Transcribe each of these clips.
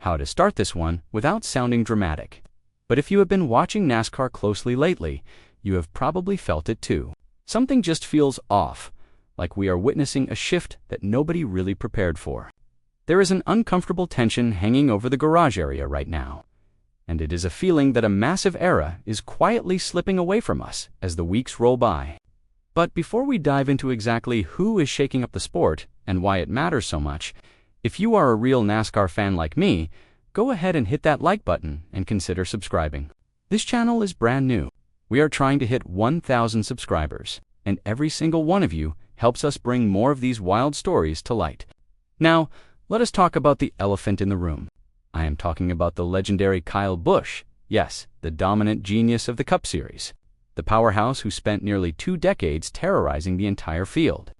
how to start this one without sounding dramatic. But if you have been watching NASCAR closely lately, you have probably felt it too. Something just feels off, like we are witnessing a shift that nobody really prepared for. There is an uncomfortable tension hanging over the garage area right now, and it is a feeling that a massive era is quietly slipping away from us as the weeks roll by. But before we dive into exactly who is shaking up the sport and why it matters so much, if you are a real NASCAR fan like me, go ahead and hit that like button and consider subscribing. This channel is brand new. We are trying to hit 1,000 subscribers, and every single one of you helps us bring more of these wild stories to light. Now, let us talk about the elephant in the room. I am talking about the legendary Kyle Busch, yes, the dominant genius of the Cup Series. The powerhouse who spent nearly 2 decades terrorizing the entire field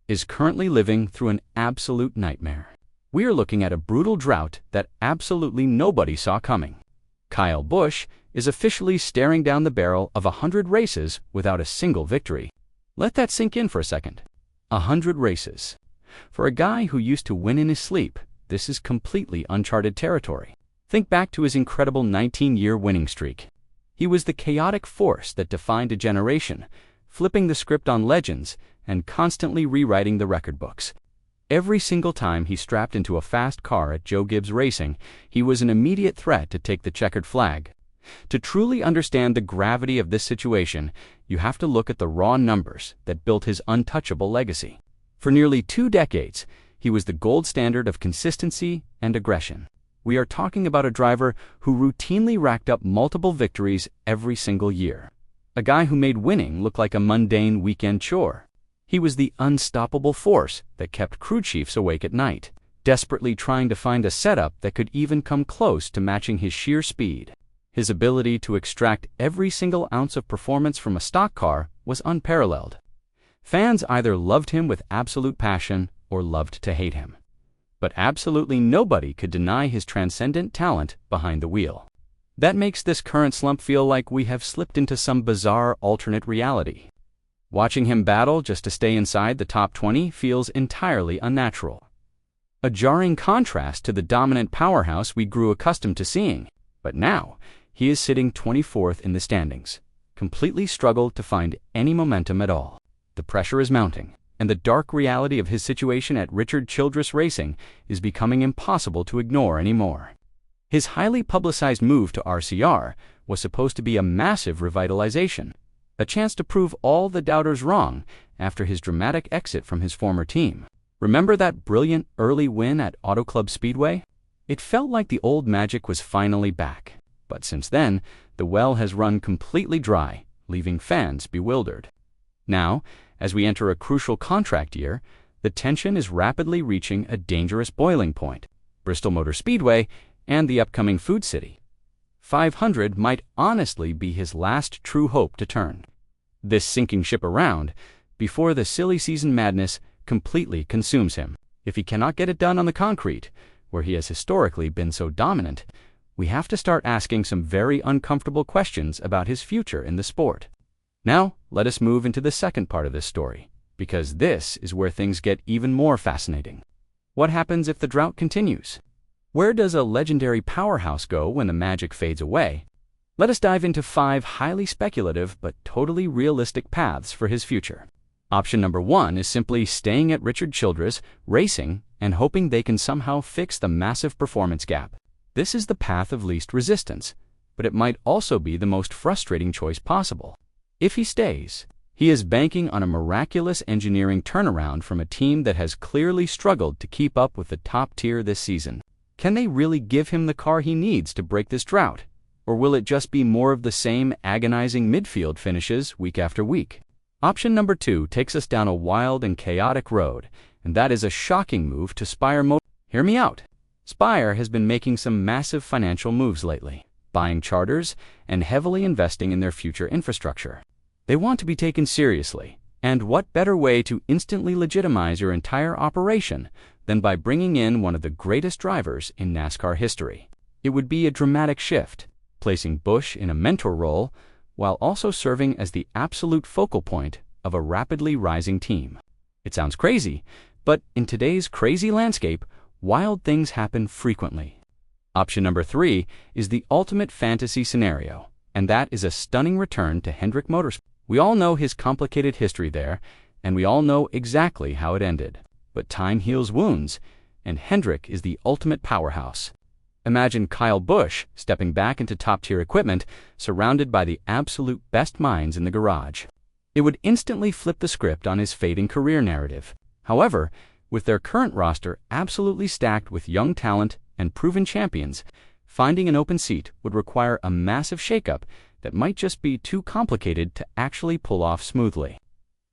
is currently living through an absolute nightmare. We are looking at a brutal drought that absolutely nobody saw coming. Kyle Busch is officially staring down the barrel of 100 races without a single victory. Let that sink in for a second. 100 races. For a guy who used to win in his sleep, this is completely uncharted territory. Think back to his incredible 19-year winning streak. He was the chaotic force that defined a generation, flipping the script on legends and constantly rewriting the record books. Every single time he strapped into a fast car at Joe Gibbs Racing, he was an immediate threat to take the checkered flag. To truly understand the gravity of this situation, you have to look at the raw numbers that built his untouchable legacy. For nearly 2 decades, he was the gold standard of consistency and aggression. We are talking about a driver who routinely racked up multiple victories every single year. A guy who made winning look like a mundane weekend chore. He was the unstoppable force that kept crew chiefs awake at night, desperately trying to find a setup that could even come close to matching his sheer speed. His ability to extract every single ounce of performance from a stock car was unparalleled. Fans either loved him with absolute passion or loved to hate him. But absolutely nobody could deny his transcendent talent behind the wheel. That makes this current slump feel like we have slipped into some bizarre alternate reality. Watching him battle just to stay inside the top 20 feels entirely unnatural. A jarring contrast to the dominant powerhouse we grew accustomed to seeing. But now, he is sitting 24th in the standings, completely struggled to find any momentum at all. The pressure is mounting, and the dark reality of his situation at Richard Childress Racing is becoming impossible to ignore anymore. His highly publicized move to RCR was supposed to be a massive revitalization, a chance to prove all the doubters wrong after his dramatic exit from his former team. Remember that brilliant early win at Auto Club Speedway? It felt like the old magic was finally back. But since then, the well has run completely dry, leaving fans bewildered. Now, as we enter a crucial contract year, the tension is rapidly reaching a dangerous boiling point. Bristol Motor Speedway and the upcoming Food City. 500 might honestly be his last true hope to turn this sinking ship around before the silly season madness completely consumes him. If he cannot get it done on the concrete, where he has historically been so dominant, we have to start asking some very uncomfortable questions about his future in the sport. Now, let us move into the second part of this story, because this is where things get even more fascinating. What happens if the drought continues? Where does a legendary powerhouse go when the magic fades away? Let us dive into 5 highly speculative but totally realistic paths for his future. Option number 1 is simply staying at Richard Childress Racing and hoping they can somehow fix the massive performance gap. This is the path of least resistance, but it might also be the most frustrating choice possible. If he stays, he is banking on a miraculous engineering turnaround from a team that has clearly struggled to keep up with the top tier this season. Can they really give him the car he needs to break this drought? Or will it just be more of the same agonizing midfield finishes week after week? Option number 2 takes us down a wild and chaotic road, and that is a shocking move to Spire Motorsports. Hear me out. Spire has been making some massive financial moves lately, buying charters and heavily investing in their future infrastructure. They want to be taken seriously, and what better way to instantly legitimize your entire operation than by bringing in one of the greatest drivers in NASCAR history? It would be a dramatic shift, placing Busch in a mentor role while also serving as the absolute focal point of a rapidly rising team. It sounds crazy, but in today's crazy landscape, wild things happen frequently. Option number 3 is the ultimate fantasy scenario, and that is a stunning return to Hendrick Motorsports. We all know his complicated history there, and we all know exactly how it ended. But time heals wounds, and Hendrick is the ultimate powerhouse. Imagine Kyle Busch stepping back into top-tier equipment, surrounded by the absolute best minds in the garage. It would instantly flip the script on his fading career narrative. However, with their current roster absolutely stacked with young talent and proven champions, finding an open seat would require a massive shakeup that might just be too complicated to actually pull off smoothly.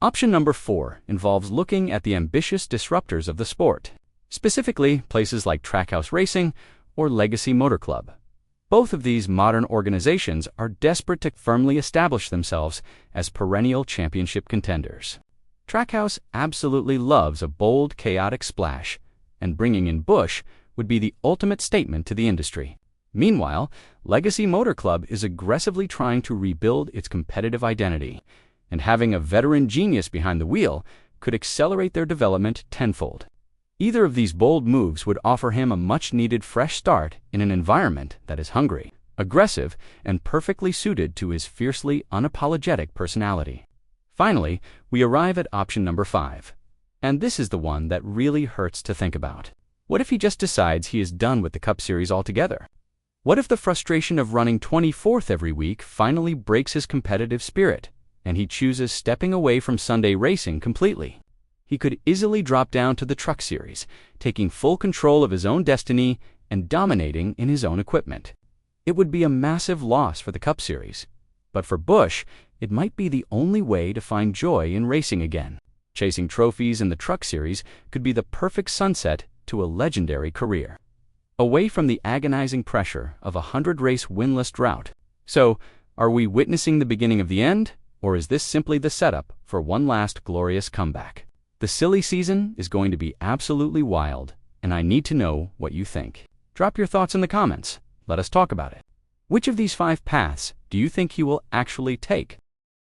Option number 4 involves looking at the ambitious disruptors of the sport, specifically places like Trackhouse Racing or Legacy Motor Club. Both of these modern organizations are desperate to firmly establish themselves as perennial championship contenders. Trackhouse absolutely loves a bold, chaotic splash, and bringing in Busch would be the ultimate statement to the industry. Meanwhile, Legacy Motor Club is aggressively trying to rebuild its competitive identity, and having a veteran genius behind the wheel could accelerate their development tenfold. Either of these bold moves would offer him a much-needed fresh start in an environment that is hungry, aggressive, and perfectly suited to his fiercely unapologetic personality. Finally, we arrive at option number 5. And this is the one that really hurts to think about. What if he just decides he is done with the Cup Series altogether? What if the frustration of running 24th every week finally breaks his competitive spirit, and he chooses stepping away from Sunday racing completely? He could easily drop down to the Truck Series, taking full control of his own destiny and dominating in his own equipment. It would be a massive loss for the Cup Series, but for Busch, it might be the only way to find joy in racing again. Chasing trophies in the Truck Series could be the perfect sunset to a legendary career, away from the agonizing pressure of a 100-race winless drought. So, are we witnessing the beginning of the end, or is this simply the setup for one last glorious comeback? The silly season is going to be absolutely wild, and I need to know what you think. Drop your thoughts in the comments. Let us talk about it. Which of these 5 paths do you think he will actually take?